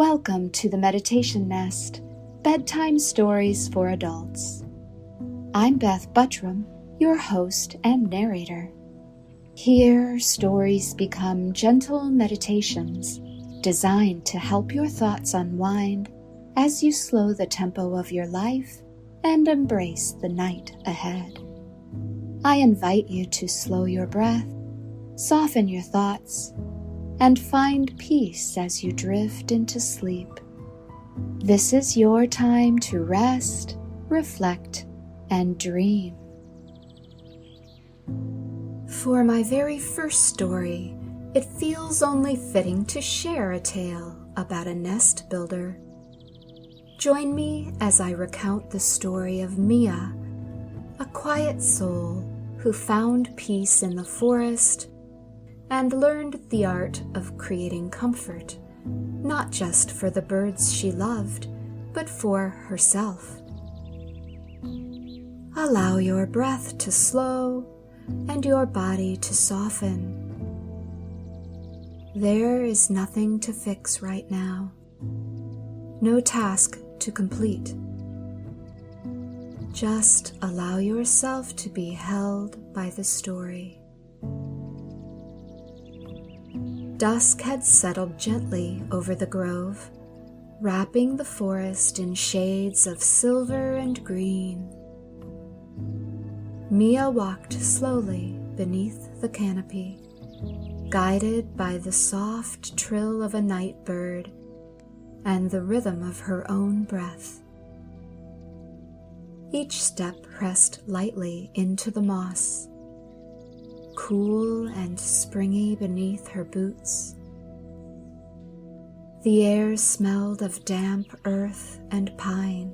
Welcome to the Meditation Nest, Bedtime Stories for Adults. I'm Beth Buttram, your host and narrator. Here, stories become gentle meditations designed to help your thoughts unwind as you slow the tempo of your life and embrace the night ahead. I invite you to slow your breath, soften your thoughts, and find peace as you drift into sleep. This is your time to rest, reflect, and dream. For my very first story, it feels only fitting to share a tale about a nest builder. Join me as I recount the story of Mia, a quiet soul who found peace in the forest and learned the art of creating comfort, not just for the birds she loved, but for herself. Allow your breath to slow and your body to soften. There is nothing to fix right now, no task to complete. Just allow yourself to be held by the story. Dusk had settled gently over the grove, wrapping the forest in shades of silver and green. Mia walked slowly beneath the canopy, guided by the soft trill of a night bird and the rhythm of her own breath. Each step pressed lightly into the moss, cool and springy beneath her boots. The air smelled of damp earth and pine,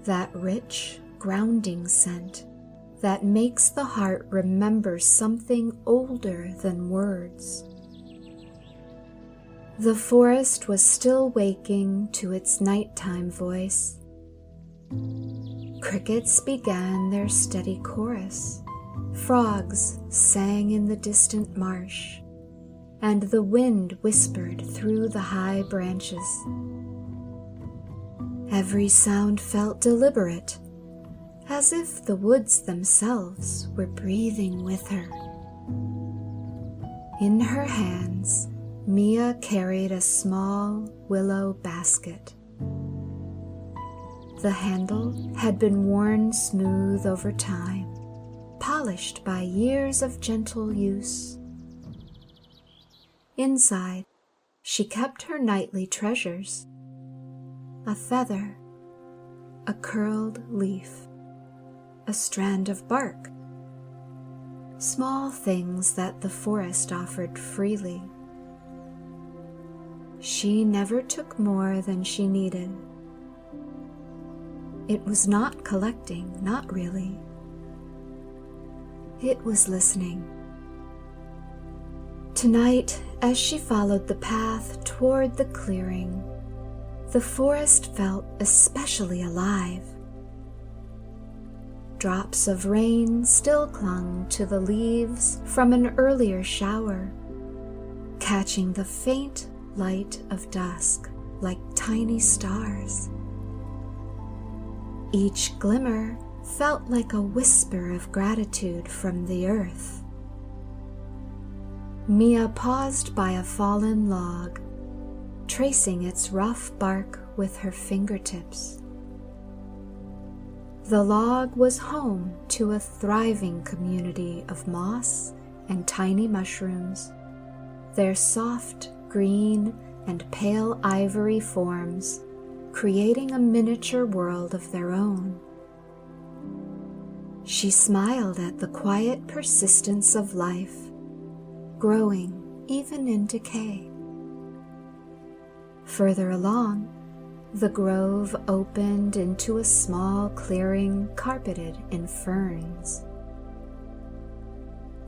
that rich, grounding scent that makes the heart remember something older than words. The forest was still waking to its nighttime voice. Crickets began their steady chorus. Frogs sang in the distant marsh, and the wind whispered through the high branches. Every sound felt deliberate, as if the woods themselves were breathing with her. In her hands, Mia carried a small willow basket. The handle had been worn smooth over time, polished by years of gentle use. Inside, she kept her nightly treasures: a feather, a curled leaf, a strand of bark, small things that the forest offered freely. She never took more than she needed. It was not collecting, not really. It was listening. Tonight, as she followed the path toward the clearing, the forest felt especially alive. Drops of rain still clung to the leaves from an earlier shower, catching the faint light of dusk like tiny stars. Each glimmer felt like a whisper of gratitude from the earth. Mia paused by a fallen log, tracing its rough bark with her fingertips. The log was home to a thriving community of moss and tiny mushrooms, their soft green and pale ivory forms creating a miniature world of their own. She smiled at the quiet persistence of life, growing even in decay. Further along, the grove opened into a small clearing carpeted in ferns.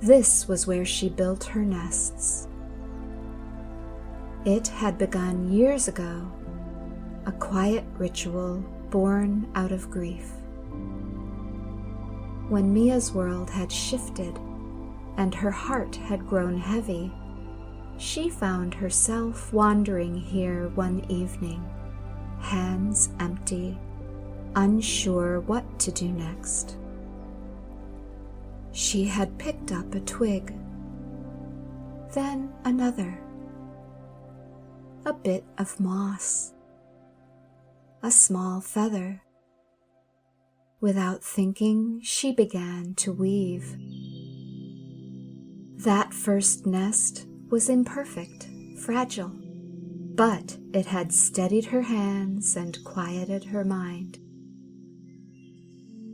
This was where she built her nests. It had begun years ago, a quiet ritual born out of grief. When Mia's world had shifted and her heart had grown heavy, She found herself wandering here one evening, hands empty, unsure what to do next. She had picked up a twig, then another, a bit of moss, a small feather. Without thinking, she began to weave. That first nest was imperfect, fragile, but it had steadied her hands and quieted her mind.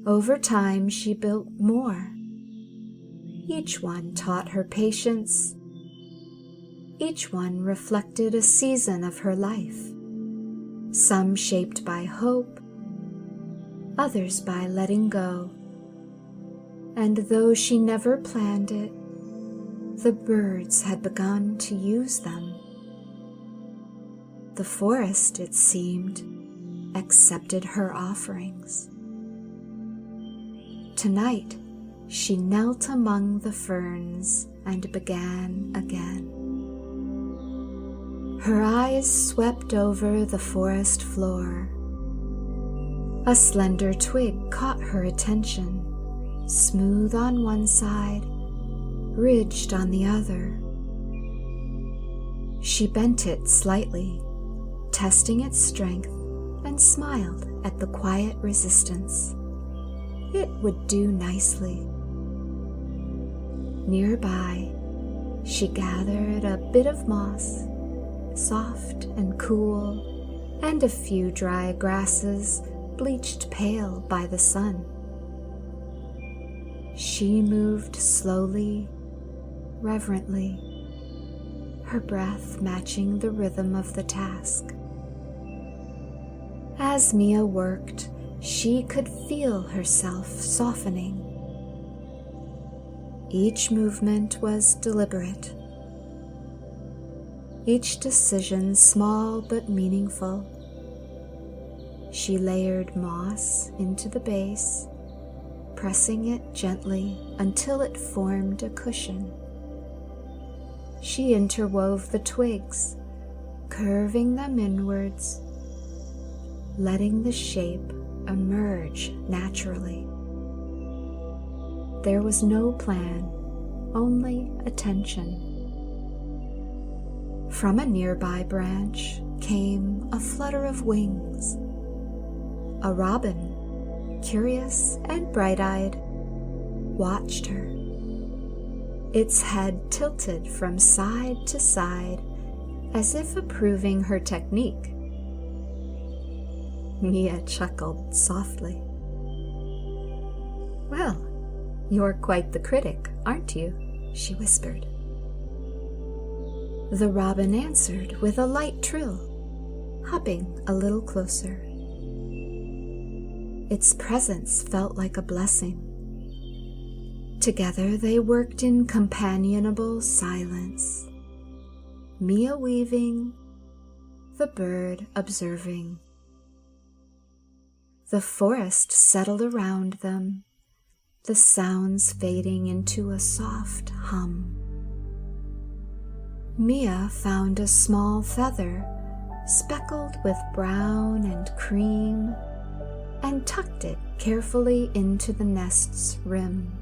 Over time, she built more. Each one taught her patience. Each one reflected a season of her life, some shaped by hope, others by letting go. And though she never planned it, the birds had begun to use them. The forest, it seemed, accepted her offerings. Tonight, she knelt among the ferns and began again. Her eyes swept over the forest floor. A slender twig caught her attention, smooth on one side, ridged on the other. She bent it slightly, testing its strength, and smiled at the quiet resistance. It would do nicely. Nearby, she gathered a bit of moss, soft and cool, and a few dry grasses bleached pale by the sun. She moved slowly, reverently, her breath matching the rhythm of the task. As Mia worked, she could feel herself softening. Each movement was deliberate, each decision small but meaningful. She layered moss into the base, pressing it gently until it formed a cushion. She interwove the twigs, curving them inwards, letting the shape emerge naturally. There was no plan, only attention. From a nearby branch came a flutter of wings. A robin, curious and bright-eyed, watched her. Its head tilted from side to side as if approving her technique. Mia chuckled softly. "Well, you're quite the critic, aren't you?" she whispered. The robin answered with a light trill, hopping a little closer. Its presence felt like a blessing. Together they worked in companionable silence, Mia weaving, the bird observing. The forest settled around them, the sounds fading into a soft hum. Mia found a small feather speckled with brown and cream and tucked it carefully into the nest's rim.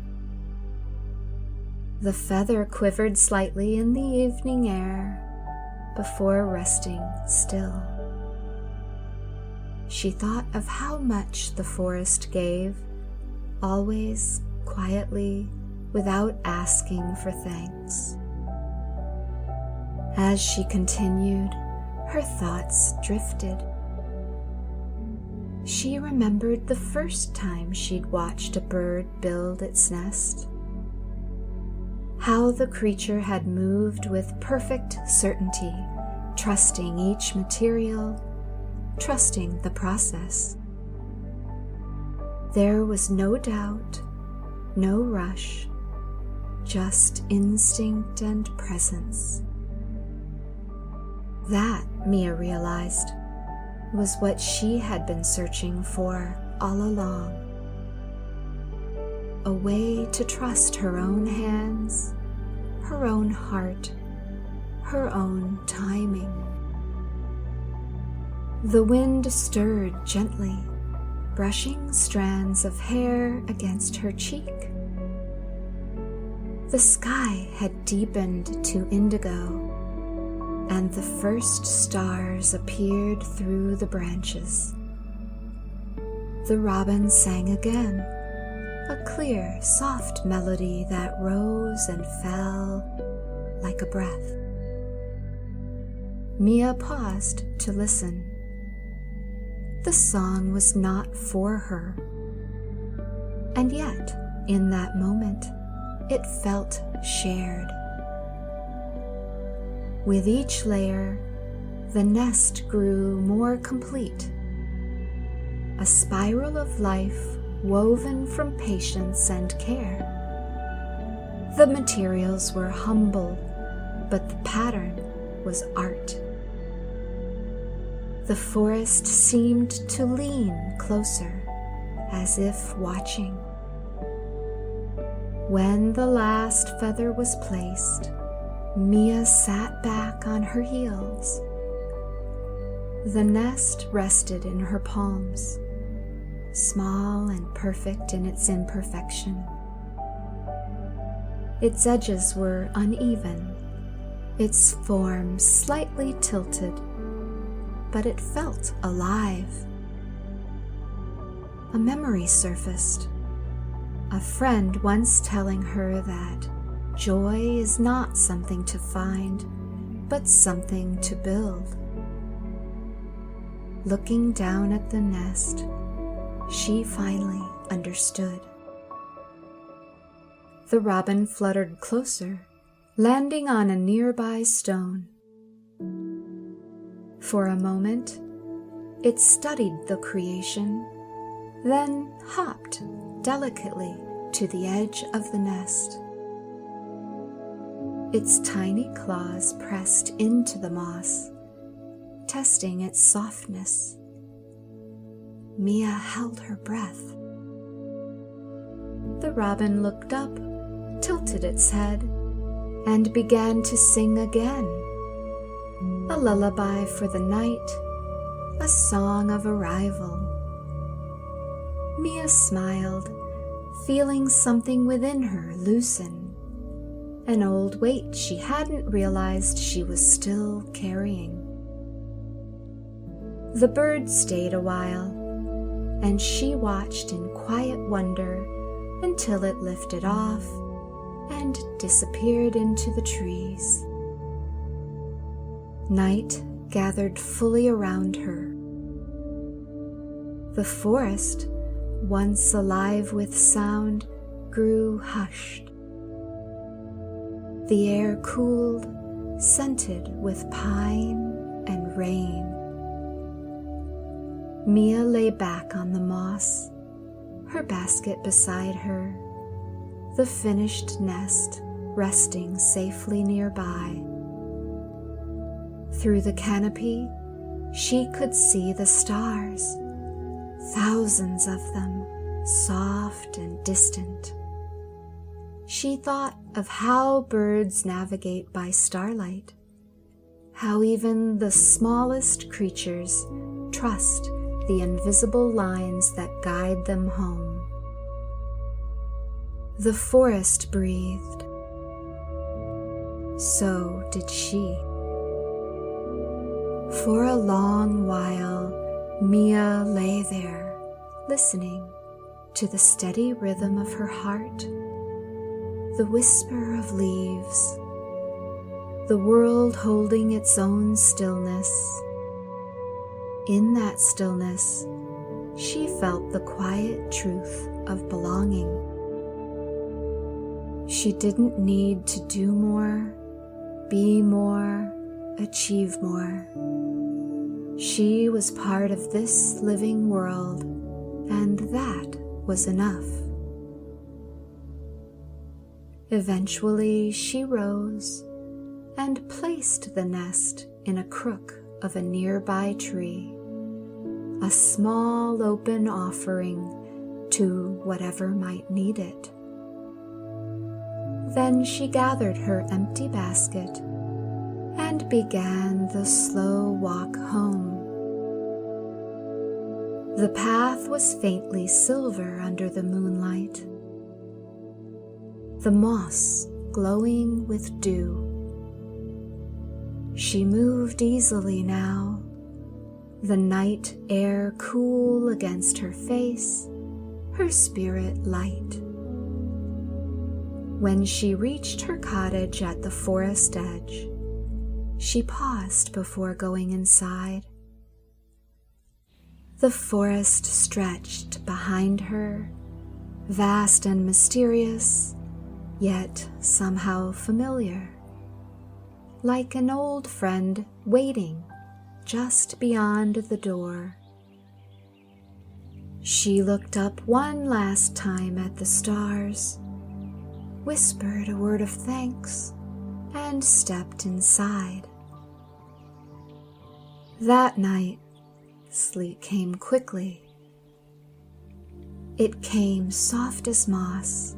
The feather quivered slightly in the evening air before resting still. She thought of how much the forest gave, always quietly, without asking for thanks. As she continued, her thoughts drifted. She remembered the first time she'd watched a bird build its nest. How the creature had moved with perfect certainty, trusting each material, trusting the process. There was no doubt, no rush, just instinct and presence. That, Mia realized, was what she had been searching for all along. A way to trust her own hands, her own heart, her own timing. The wind stirred gently, brushing strands of hair against her cheek. The sky had deepened to indigo, and the first stars appeared through the branches. The robin sang again, a clear, soft melody that rose and fell like a breath. Mia paused to listen. The song was not for her, and yet, in that moment, it felt shared. With each layer, the nest grew more complete, a spiral of life woven from patience and care. The materials were humble, but the pattern was art. The forest seemed to lean closer, as if watching. When the last feather was placed, Mia sat back on her heels. The nest rested in her palms, small and perfect in its imperfection. Its edges were uneven, its form slightly tilted, but it felt alive. A memory surfaced, a friend once telling her that joy is not something to find, but something to build. Looking down at the nest, she finally understood. The robin fluttered closer, landing on a nearby stone. For a moment, it studied the creation, then hopped delicately to the edge of the nest. Its tiny claws pressed into the moss, testing its softness. Mia held her breath. The robin looked up, tilted its head, and began to sing again. A lullaby for the night, a song of arrival. Mia smiled, feeling something within her loosen, an old weight she hadn't realized she was still carrying. The bird stayed a while, and she watched in quiet wonder until it lifted off and disappeared into the trees. Night gathered fully around her. The forest, once alive with sound, grew hushed. The air cooled, scented with pine and rain. Mia lay back on the moss, her basket beside her, the finished nest resting safely nearby. Through the canopy, she could see the stars, thousands of them, soft and distant. She thought of how birds navigate by starlight, how even the smallest creatures trust the invisible lines that guide them home. The forest breathed. So did she. For a long while, Mia lay there, listening to the steady rhythm of her heart, the whisper of leaves, the world holding its own stillness. In that stillness, she felt the quiet truth of belonging. She didn't need to do more, be more, achieve more. She was part of this living world, and that was enough. Eventually, she rose and placed the nest in a crook of a nearby tree, a small open offering to whatever might need it. Then she gathered her empty basket and began the slow walk home. The path was faintly silver under the moonlight, the moss glowing with dew. She moved easily now, the night air cool against her face, her spirit light. When she reached her cottage at the forest edge, she paused before going inside. The forest stretched behind her, vast and mysterious, yet somehow familiar, like an old friend waiting just beyond the door. She looked up one last time at the stars, whispered a word of thanks, and stepped inside. That night, sleep came quickly. It came soft as moss,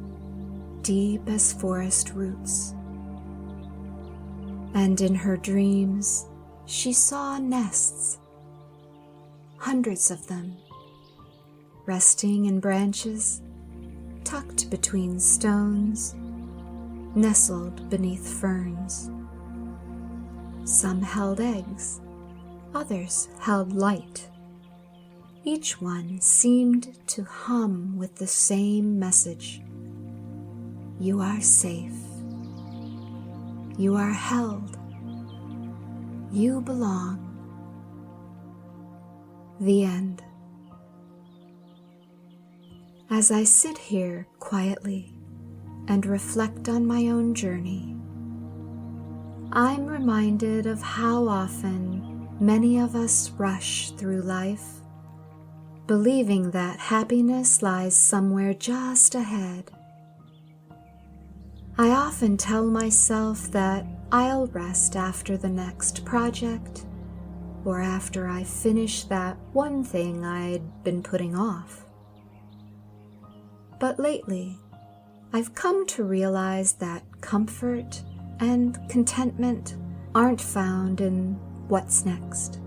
deep as forest roots. And in her dreams, she saw nests, hundreds of them, resting in branches, tucked between stones, nestled beneath ferns. Some held eggs, others held light. Each one seemed to hum with the same message. You are safe. You are held. You belong. The end. As I sit here quietly and reflect on my own journey, I'm reminded of how often many of us rush through life, believing that happiness lies somewhere just ahead. I often tell myself that I'll rest after the next project, or after I finish that one thing I'd been putting off. But lately, I've come to realize that comfort and contentment aren't found in what's next.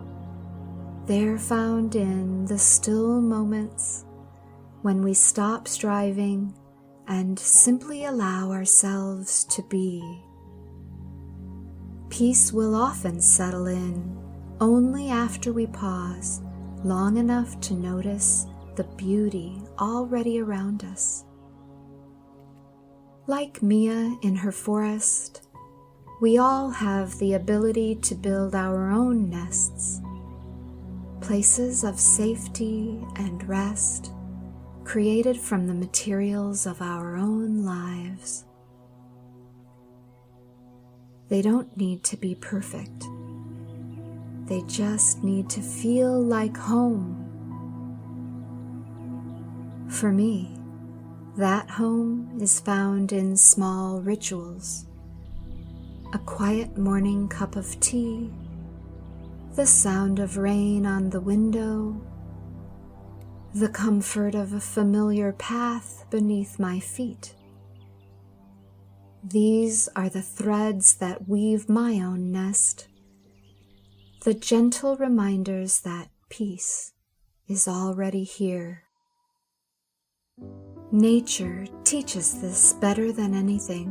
They're found in the still moments when we stop striving and simply allow ourselves to be. Peace will often settle in only after we pause long enough to notice the beauty already around us. Like Mia in her forest, we all have the ability to build our own nests, places of safety and rest, created from the materials of our own lives. They don't need to be perfect. They just need to feel like home. For me, that home is found in small rituals. A quiet morning cup of tea, the sound of rain on the window, the comfort of a familiar path beneath my feet. These are the threads that weave my own nest, the gentle reminders that peace is already here. Nature teaches this better than anything.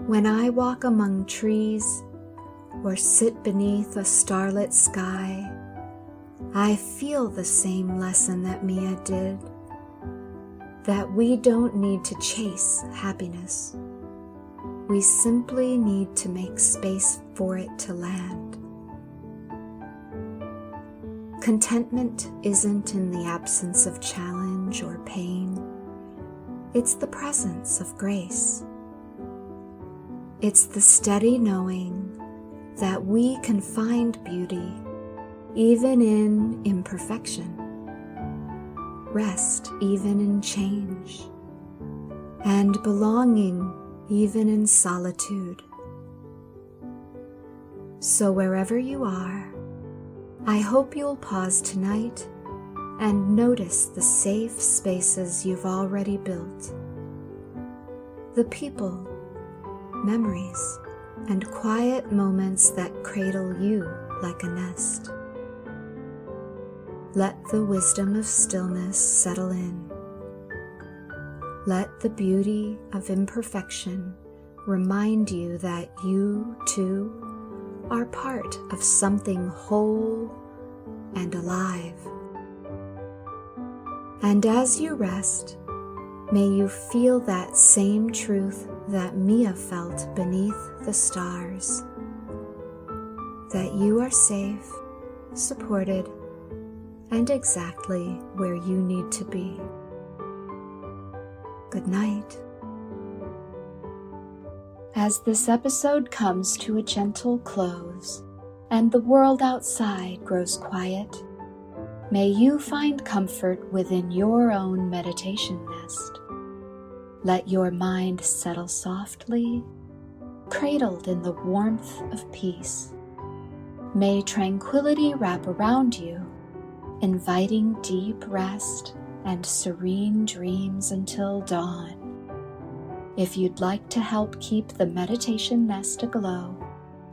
When I walk among trees or sit beneath a starlit sky, I feel the same lesson that Mia did, that we don't need to chase happiness. We simply need to make space for it to land. Contentment isn't in the absence of challenge or pain. It's the presence of grace. It's the steady knowing that we can find beauty even in imperfection, rest even in change, and belonging even in solitude. So wherever you are, I hope you'll pause tonight and notice the safe spaces you've already built, the people, memories, and quiet moments that cradle you like a nest. Let the wisdom of stillness settle in. Let the beauty of imperfection remind you that you, too, are part of something whole and alive. And as you rest, may you feel that same truth that Mia felt beneath the stars, that you are safe, supported, and exactly where you need to be. Good night. As this episode comes to a gentle close and the world outside grows quiet, may you find comfort within your own meditation nest. Let your mind settle softly, cradled in the warmth of peace. May tranquility wrap around you, inviting deep rest and serene dreams until dawn. If you'd like to help keep the meditation nest aglow,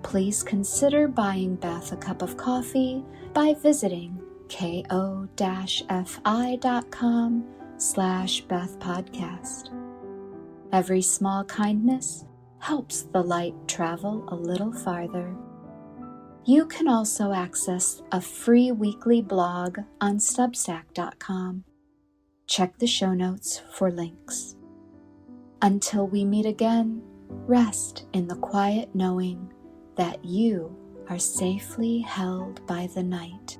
please consider buying Beth a cup of coffee by visiting ko-fi.com/BethPodcast. Every small kindness helps the light travel a little farther. You can also access a free weekly blog on Substack.com. Check the show notes for links. Until we meet again, rest in the quiet knowing that you are safely held by the night.